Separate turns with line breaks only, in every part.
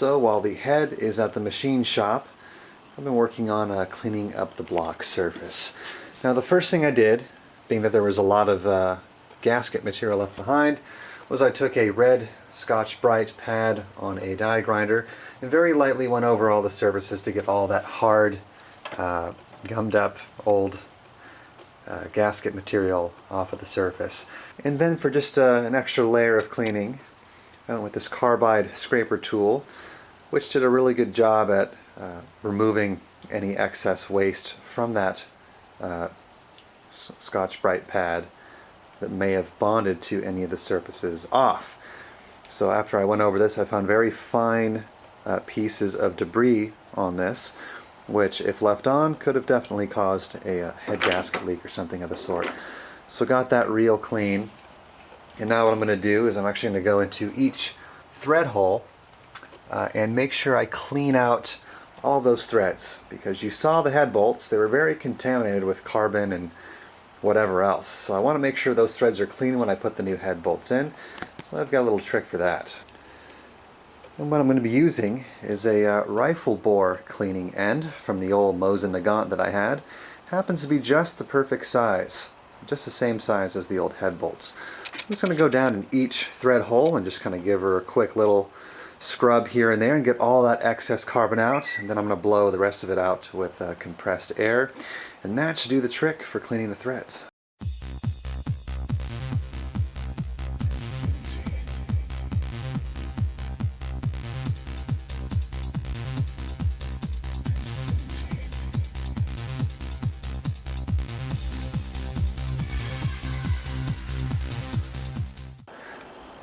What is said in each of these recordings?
Also, while the head is at the machine shop, I've been working on cleaning up the block surface. Now the first thing I did, being that there was a lot of gasket material left behind, was I took a red Scotch-Brite pad on a die grinder and very lightly went over all the surfaces to get all that hard, gummed up old gasket material off of the surface. And then for just an extra layer of cleaning, I went with this carbide scraper tool, which did a really good job at removing any excess waste from that Scotch-Brite pad that may have bonded to any of the surfaces off. So after I went over this, I found very fine pieces of debris on this, which if left on could have definitely caused a head gasket leak or something of the sort. So got that real clean, and now what I'm going to do is I'm actually going to go into each thread hole and make sure I clean out all those threads, because you saw the head bolts, they were very contaminated with carbon and whatever else. So I want to make sure those threads are clean when I put the new head bolts in. So I've got a little trick for that. And what I'm going to be using is a rifle bore cleaning end from the old Mosin Nagant that I had. Happens to be just the perfect size, just the same size as the old head bolts. I'm just going to go down in each thread hole and just kind of give her a quick little scrub here and there and get all that excess carbon out, and then I'm going to blow the rest of it out with compressed air, and that should do the trick for cleaning the threads.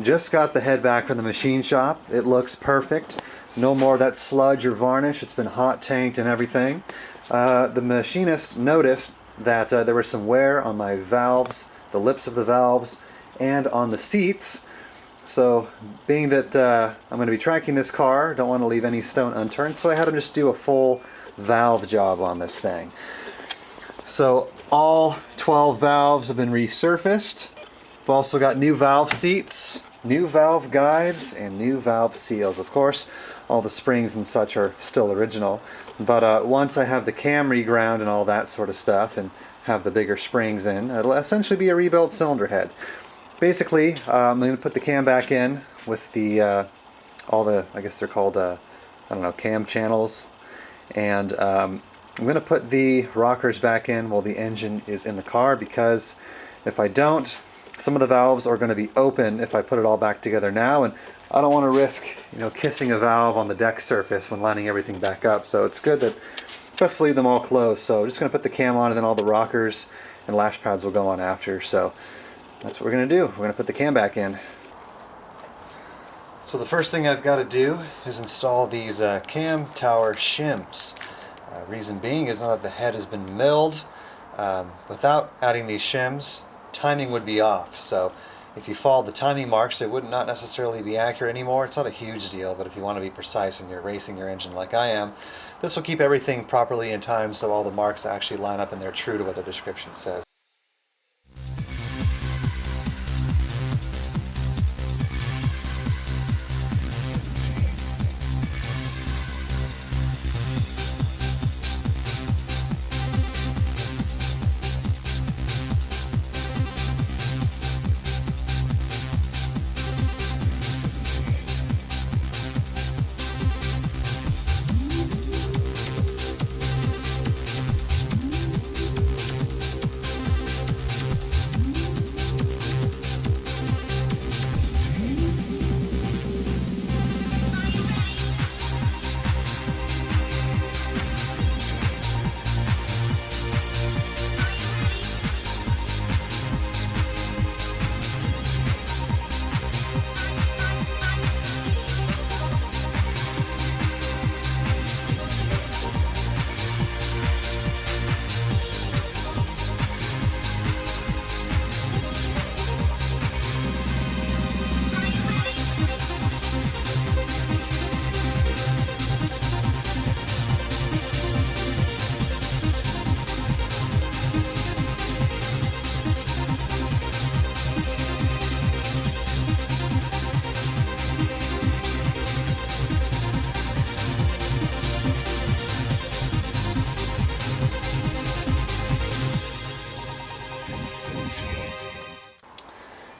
Just got the head back from the machine shop. It looks perfect. No more of that sludge or varnish. It's been hot tanked and everything. The machinist noticed that there was some wear on my valves, the lips of the valves, and on the seats. So being that I'm going to be tracking this car, don't want to leave any stone unturned, so I had him just do a full valve job on this thing. So all 12 valves have been resurfaced. We've also got new valve seats, new valve guides, and new valve seals. Of course, all the springs and such are still original, but once I have the cam reground and all that sort of stuff and have the bigger springs in, it'll essentially be a rebuilt cylinder head. Basically, I'm going to put the cam back in with the all the, I guess they're called I don't know, cam channels, and I'm going to put the rockers back in while the engine is in the car, because if I don't, some of the valves are going to be open if I put it all back together now, and I don't want to risk, kissing a valve on the deck surface when lining everything back up. So it's good that just leave them all closed. So I'm just going to put the cam on, and then all the rockers and lash pads will go on after. So that's what we're going to do. We're going to put the cam back in. So the first thing I've got to do is install these cam tower shims. Reason being is now that the head has been milled, without adding these shims, timing would be off. So if you follow the timing marks, it would not necessarily be accurate anymore. It's not a huge deal, but if you want to be precise and you're racing your engine like I am, this will keep everything properly in time so all the marks actually line up and they're true to what the description says.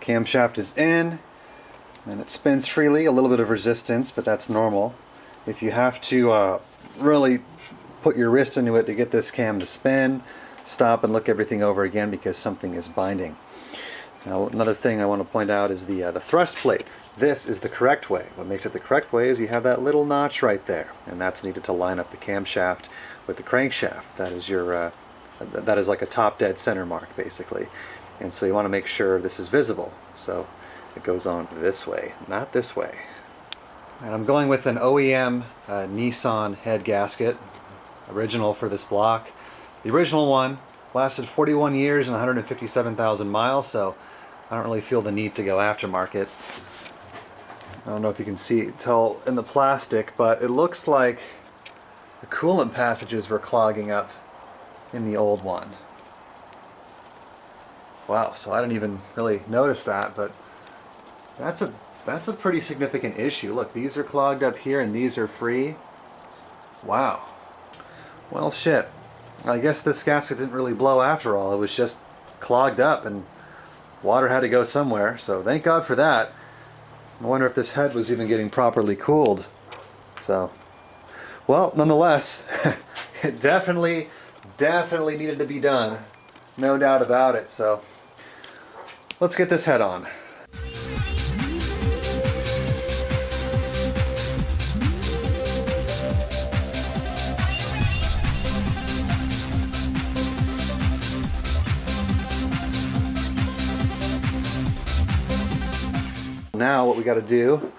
Camshaft is in, and it spins freely, a little bit of resistance, but that's normal. If you have to really put your wrist into it to get this cam to spin, stop and look everything over again because something is binding. Now, another thing I want to point out is the thrust plate. This is the correct way. What makes it the correct way is you have that little notch right there, and that's needed to line up the camshaft with the crankshaft. That is your that is like a top dead center mark, basically. And so you want to make sure this is visible. So it goes on this way, not this way. And I'm going with an OEM Nissan head gasket, original for this block. The original one lasted 41 years and 157,000 miles, so I don't really feel the need to go aftermarket. I don't know if you can tell in the plastic, but it looks like the coolant passages were clogging up in the old one. Wow, so I didn't even really notice that, but that's a pretty significant issue. Look, these are clogged up here and these are free. Wow. Well, shit. I guess this gasket didn't really blow after all. It was just clogged up and water had to go somewhere, so thank God for that. I wonder if this head was even getting properly cooled. So, well, nonetheless, it definitely needed to be done. No doubt about it. So, let's get this head on. Now what we got to do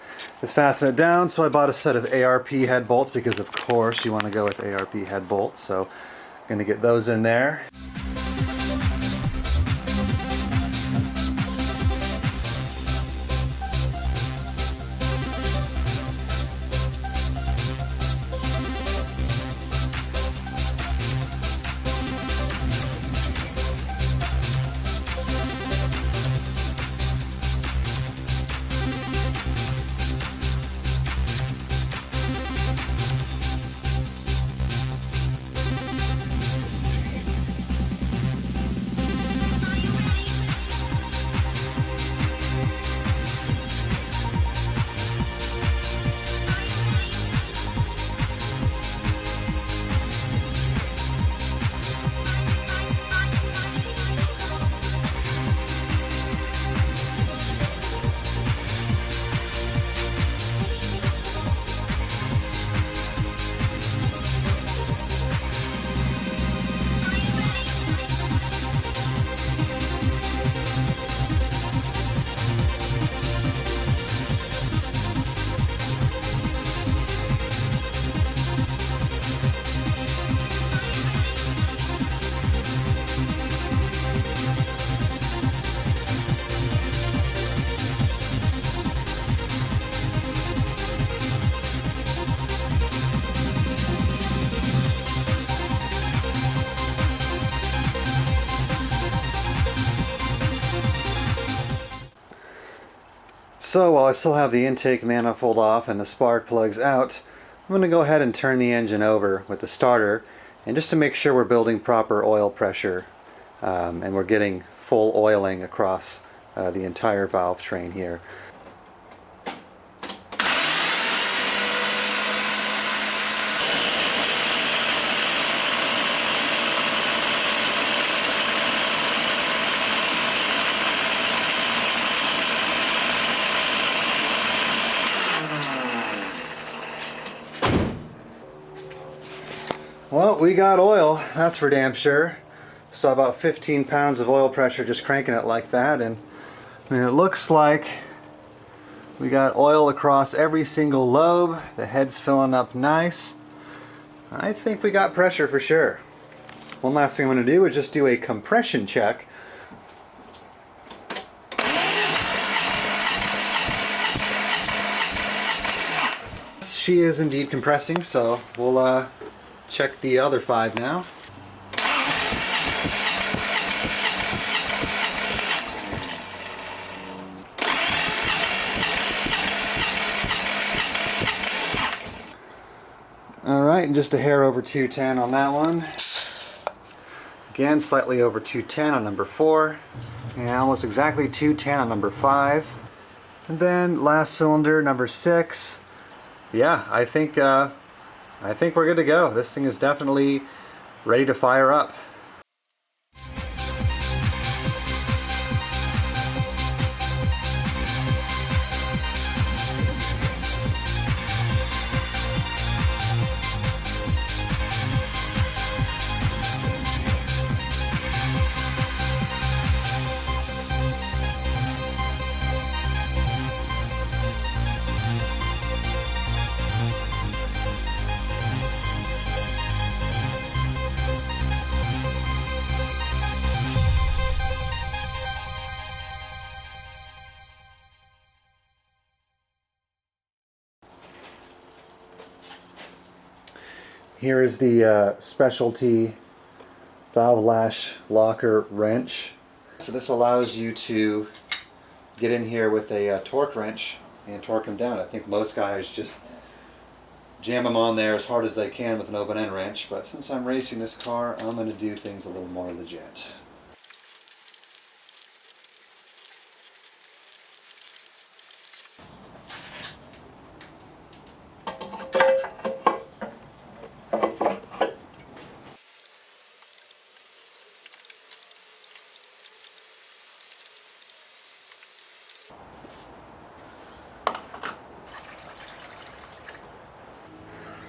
is fasten it down. So I bought a set of ARP head bolts because of course you want to go with ARP head bolts. So I'm going to get those in there. So while I still have the intake manifold off and the spark plugs out, I'm going to go ahead and turn the engine over with the starter, and just to make sure we're building proper oil pressure and we're getting full oiling across the entire valve train here. Well, we got oil, that's for damn sure. So about 15 pounds of oil pressure just cranking it like that, and I mean, it looks like we got oil across every single lobe. The head's filling up nice. I think we got pressure for sure. One last thing I'm going to do is just do a compression check. She is indeed compressing, so we'll check the other 5 now. Alright, and just a hair over 210 on that one. Again, slightly over 210 on number 4. Yeah, almost exactly 210 on number 5. And then last cylinder, number 6. Yeah, I think we're good to go. This thing is definitely ready to fire up. Here is the specialty valve lash locker wrench. So this allows you to get in here with a torque wrench and torque them down. I think most guys just jam them on there as hard as they can with an open end wrench, but since I'm racing this car, I'm going to do things a little more legit.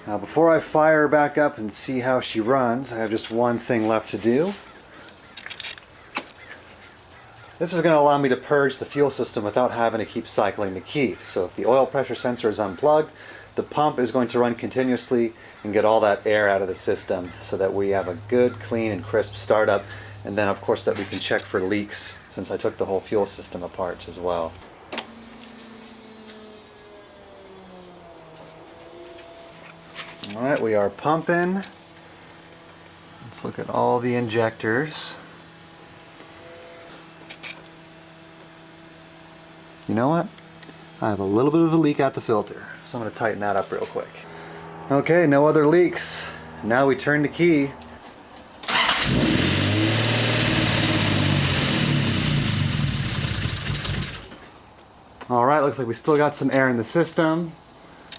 Now before I fire her back up and see how she runs, I have just one thing left to do. This is going to allow me to purge the fuel system without having to keep cycling the key. So if the oil pressure sensor is unplugged, the pump is going to run continuously and get all that air out of the system so that we have a good, clean, and crisp startup. And then of course that we can check for leaks since I took the whole fuel system apart as well. Alright, we are pumping. Let's look at all the injectors. You know what? I have a little bit of a leak out the filter, so I'm going to tighten that up real quick. Okay, no other leaks. Now we turn the key. Alright, looks like we still got some air in the system.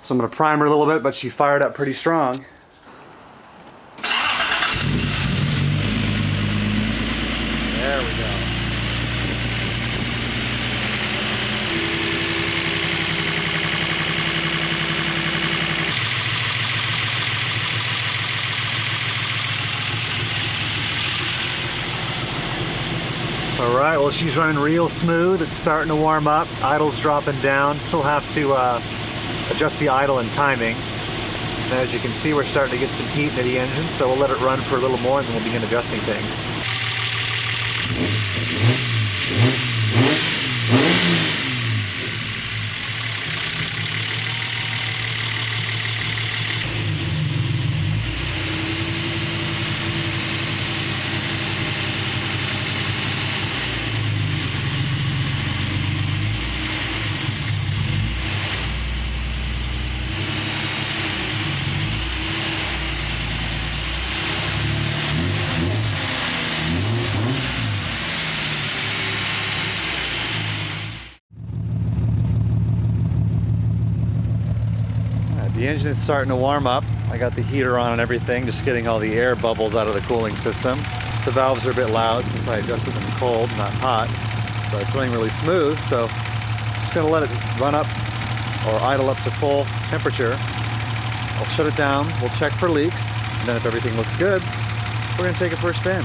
So I'm going to prime her a little bit, but she fired up pretty strong. There we go. Alright, well she's running real smooth. It's starting to warm up. Idle's dropping down. Still have to adjust the idle and timing. And as you can see, we're starting to get some heat into the engine, so we'll let it run for a little more and then we'll begin adjusting things. The engine is starting to warm up. I got the heater on and everything, just getting all the air bubbles out of the cooling system. The valves are a bit loud since I adjusted them cold, not hot. But it's running really smooth, so I'm just gonna let it run up or idle up to full temperature. I'll shut it down, we'll check for leaks, and then if everything looks good, we're gonna take it for a spin.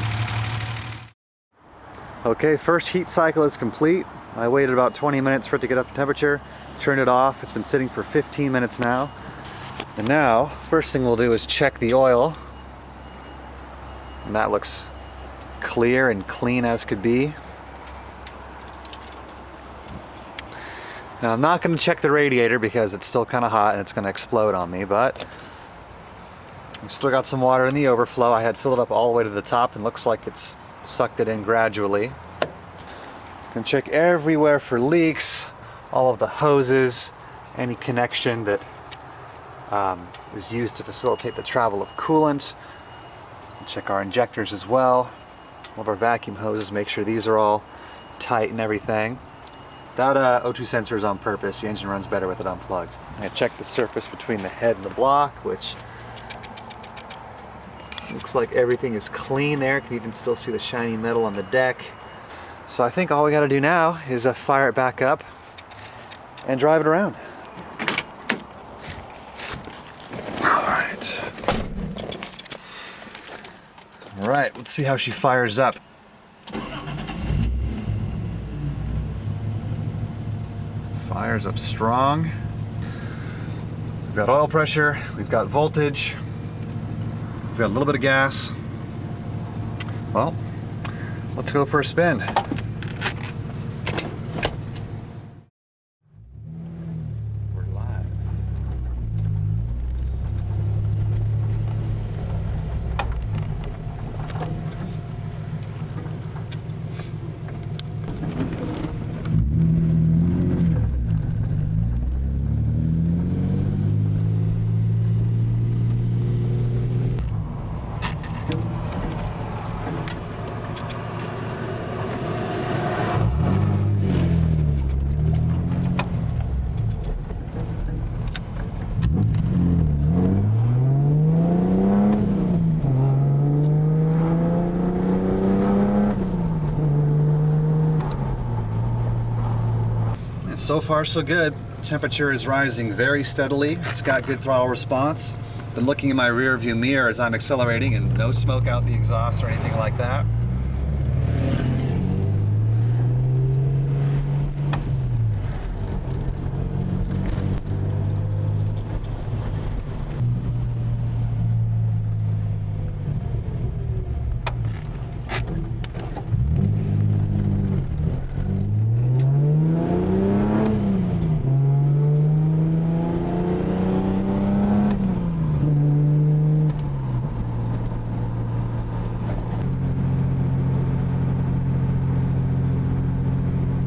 Okay, first heat cycle is complete. I waited about 20 minutes for it to get up to temperature, turned it off. It's been sitting for 15 minutes now. And now, first thing we'll do is check the oil. And that looks clear and clean as could be. Now I'm not going to check the radiator because it's still kind of hot and it's going to explode on me, but we've still got some water in the overflow. I had filled it up all the way to the top and looks like it's sucked it in gradually. Going to check everywhere for leaks, all of the hoses, any connection that is used to facilitate the travel of coolant. Check our injectors as well. All of our vacuum hoses, make sure these are all tight and everything. That O2 sensor is on purpose. The engine runs better with it unplugged. I checked the surface between the head and the block, which looks like everything is clean there. You can even still see the shiny metal on the deck. So I think all we got to do now is fire it back up and drive it around. All right, let's see how she fires up. Fires up strong. We've got oil pressure, we've got voltage, we've got a little bit of gas. Well, let's go for a spin. We're live. So far so good. Temperature is rising very steadily. It's got good throttle response. Been looking in my rear view mirror as I'm accelerating, and no smoke out the exhaust or anything like that.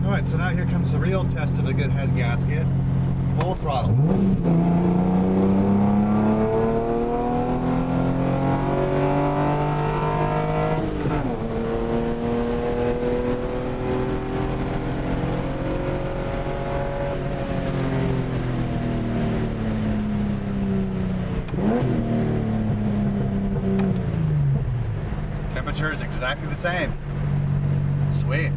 Alright, so now here comes the real test of a good head gasket. Full throttle. Temperature is exactly the same. Sweet.